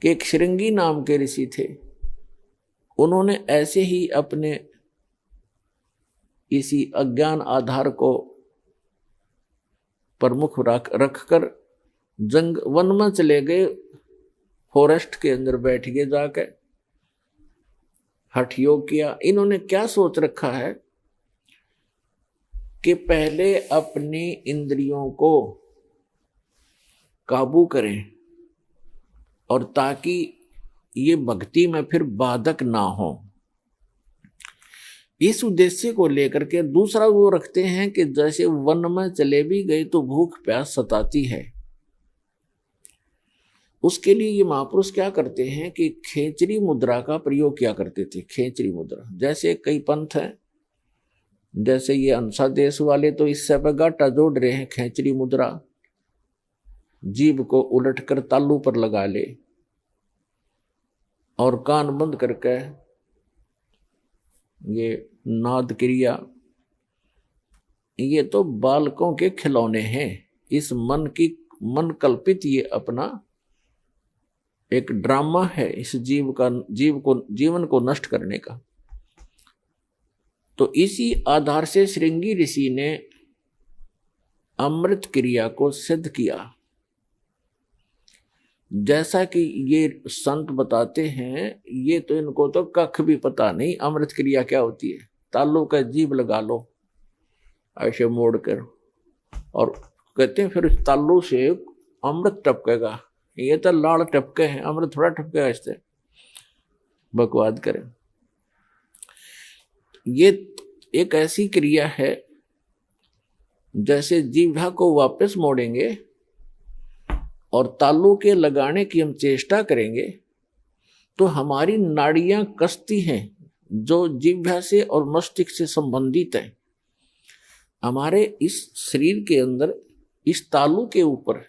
कि एक श्रृंगी नाम के ऋषि थे, उन्होंने ऐसे ही अपने इसी अज्ञान आधार को प्रमुख रखकर जंग वन में चले गए, फॉरेस्ट के अंदर बैठ गए, जाकर हठ योग किया। इन्होंने क्या सोच रखा है कि पहले अपनी इंद्रियों को काबू करें और ताकि ये भक्ति में फिर बाधक ना हो। इस उद्देश्य को लेकर के दूसरा वो रखते हैं कि जैसे वन में चले भी गए तो भूख प्यास सताती है, उसके लिए ये महापुरुष क्या करते हैं कि खेचरी मुद्रा का प्रयोग किया करते थे। खेचरी मुद्रा, जैसे कई पंथ हैं, जैसे ये अंसा देश वाले तो इससे पे गाटा जोड़ रहे हैं। खेचरी मुद्रा, जीभ को उलटकर तालू पर लगा ले और कान बंद करके ये नाद क्रिया, ये तो बालकों के खिलौने हैं। इस मन कल्पित ये अपना एक ड्रामा है, इस जीवन को नष्ट करने का। तो इसी आधार से श्रृंगी ऋषि ने अमृत क्रिया को सिद्ध किया। जैसा कि ये संत बताते हैं, ये तो इनको तो कख भी पता नहीं अमृत क्रिया क्या होती है। तालू का जीभ लगा लो ऐसे मोड़ कर, और कहते हैं फिर तालू से अमृत टपकेगा। ये तो लाल टपके हैं, अमृत थोड़ा टपकेगा इससे, बकवाद करें। ये एक ऐसी क्रिया है जैसे जीभा को वापस मोड़ेंगे और तालू के लगाने की हम चेष्टा करेंगे तो हमारी नाड़ियां कसती हैं जो जीभा से और मस्तिष्क से संबंधित है। हमारे इस शरीर के अंदर इस तालू के ऊपर,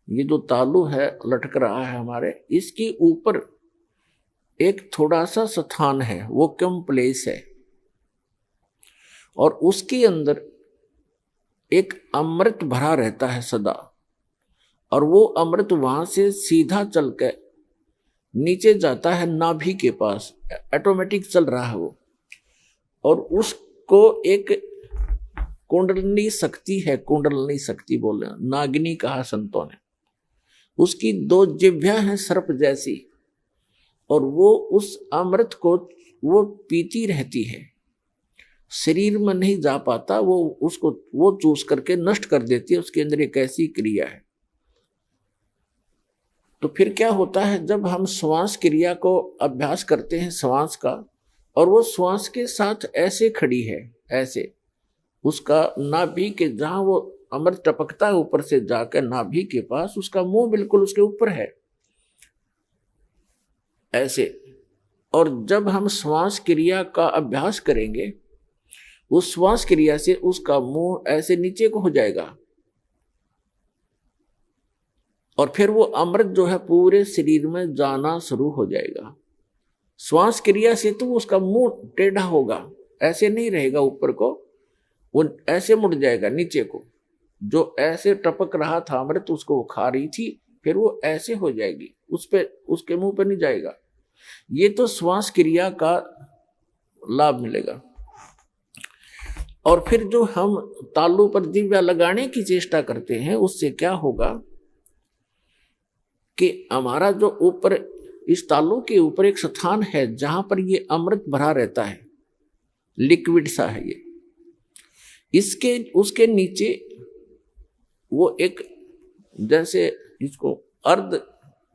ये जो तालू है लटक रहा है हमारे, इसके ऊपर एक थोड़ा सा स्थान है, वो कम प्लेस है, और उसके अंदर एक अमृत भरा रहता है सदा। और वो अमृत वहां से सीधा चल के नीचे जाता है नाभि के पास, ऑटोमेटिक चल रहा है वो। और उसको एक कुंडलनी शक्ति है, कुंडलनी शक्ति बोल रहे हैं, नागिनी कहा संतों ने। उसकी 2 जिह्वा हैं सर्प जैसी, और वो उस अमृत को वो पीती रहती है, शरीर में नहीं जा पाता, वो चूस करके नष्ट कर देती है। उसके अंदर एक ऐसी क्रिया है। तो फिर क्या होता है, जब हम श्वास क्रिया को अभ्यास करते हैं श्वास का, और वो श्वास के साथ ऐसे खड़ी है, ऐसे उसका नाभि के जहां वो अमृत टपकता है ऊपर से जाकर नाभि के पास, उसका मुंह बिल्कुल उसके ऊपर है ऐसे। और जब हम श्वास क्रिया का अभ्यास करेंगे, उस श्वास क्रिया से उसका मुंह ऐसे नीचे को हो जाएगा, और फिर वो अमृत जो है पूरे शरीर में जाना शुरू हो जाएगा। श्वास क्रिया से तो उसका मुंह टेढ़ा होगा, ऐसे नहीं रहेगा ऊपर को, वो ऐसे मुड़ जाएगा नीचे को। जो ऐसे टपक रहा था अमृत, उसको वो खा रही थी, फिर वो ऐसे हो जाएगी, उस पे उसके मुंह पे नहीं जाएगा। ये तो श्वास क्रिया का लाभ मिलेगा। और फिर जो हम तालू पर जिह्वा लगाने की चेष्टा करते हैं, उससे क्या होगा कि हमारा जो ऊपर इस तालू के ऊपर एक स्थान है जहां पर ये अमृत भरा रहता है, लिक्विड सा है ये, इसके उसके नीचे वो एक जैसे इसको अर्ध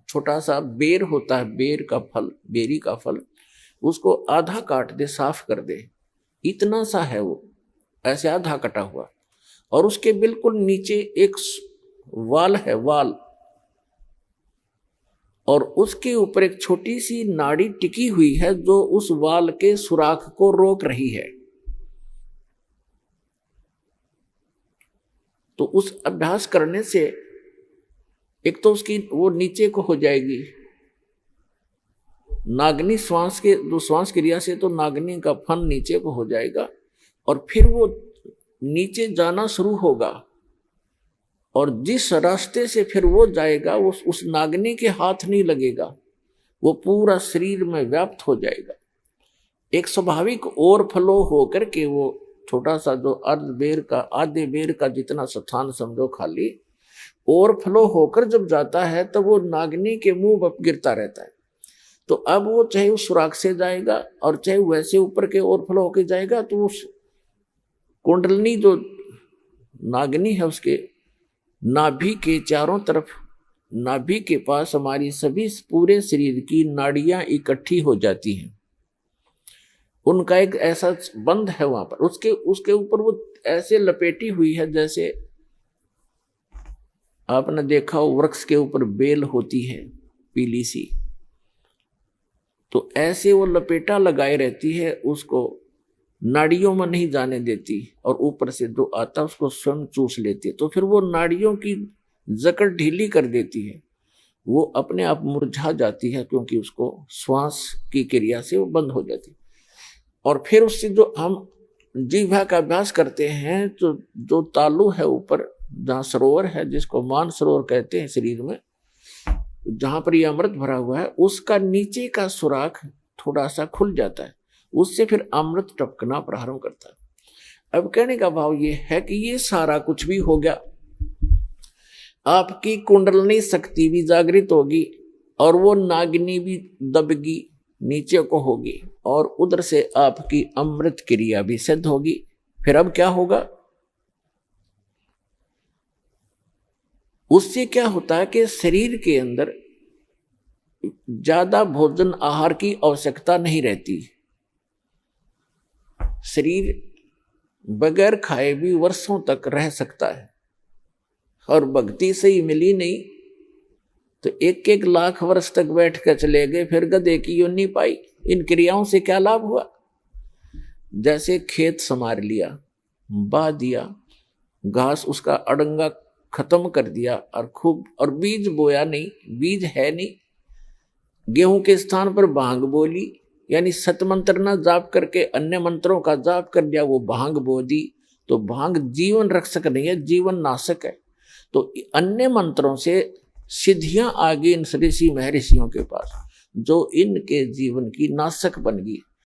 छोटा सा बेर होता है, बेर का फल, बेरी का फल, उसको आधा काट दे, साफ कर दे, इतना सा है वो, ऐसे आधा कटा हुआ। और उसके बिल्कुल नीचे एक वाल है, वाल, और उसके ऊपर एक छोटी सी नाड़ी टिकी हुई है जो उस वाल के सुराख को रोक रही है। तो उस अभ्यास करने से एक तो उसकी वो नीचे को हो जाएगी, नागनी श्वास के जो श्वास क्रिया से तो नागनी का फन नीचे को हो जाएगा, और फिर वो नीचे जाना शुरू होगा। और जिस रास्ते से फिर वो जाएगा उस नागनी के हाथ नहीं लगेगा, वो पूरा शरीर में व्याप्त हो जाएगा। एक स्वाभाविक ओवरफ्लो होकर के वो छोटा सा जो आधे बेर का जितना स्थान समझो खाली, ओवरफ्लो होकर जब जाता है तब वो नागनी के मुंह पर गिरता रहता है। तो अब वो चाहे उस सुराख से जाएगा और चाहे वैसे ऊपर के ओवरफ्लो होकर जाएगा, तो उस कुंडलनी जो नागनी है उसके नाभि के चारों तरफ, नाभि के पास हमारी सभी पूरे शरीर की नाड़ियां इकट्ठी हो जाती हैं। उनका एक ऐसा बंध है वहां पर, उसके ऊपर वो ऐसे लपेटी हुई है जैसे आपने देखा हो वृक्ष के ऊपर बेल होती है पीली सी, तो ऐसे वो लपेटा लगाए रहती है, उसको नाड़ियों में नहीं जाने देती और ऊपर से जो आता उसको स्वयं चूस लेती है। तो फिर वो नाड़ियों की जकड़ ढीली कर देती है, वो अपने आप मुरझा जाती है, क्योंकि उसको श्वास की क्रिया से वो बंद हो जाती है। और फिर उससे जो हम जिह्वा का अभ्यास करते हैं, तो जो तालु है ऊपर जहाँ सरोवर है, जिसको मान सरोवर कहते हैं शरीर में, जहां पर यह अमृत भरा हुआ है, उसका नीचे का सुराख थोड़ा सा खुल जाता है, उससे फिर अमृत टपकना प्रारंभ करता है। अब कहने का भाव ये है कि ये सारा कुछ भी हो गया, आपकी कुंडलनी शक्ति भी जागृत होगी और वो नागिनी भी दबगी नीचे को होगी और उधर से आपकी अमृत क्रिया भी सिद्ध होगी। फिर अब क्या होगा, उससे क्या होता है कि शरीर के अंदर ज्यादा भोजन आहार की आवश्यकता नहीं रहती। शरीर बगैर खाए भी वर्षों तक रह सकता है, और भक्ति से ही मिली नहीं तो 1-1 लाख वर्ष तक बैठ कर चले गए, फिर गधे की योनि पाई। इन क्रियाओं से क्या लाभ हुआ? जैसे खेत संवार लिया, बा दिया, घास उसका अड़ंगा खत्म कर दिया और बीज बोया नहीं, बीज है नहीं, गेहूं के स्थान पर भांग बोली, यानी सतमंत्र न जाप करके अन्य मंत्रों का जाप कर दिया, वो भांग बो दी। तो भांग जीवन रक्षक नहीं है, जीवन नाशक है। तो अन्य मंत्रों से सिद्धियां आ गई इन ऋषि महर्षियों के पास, जो इनके जीवन की नाशक बन गई।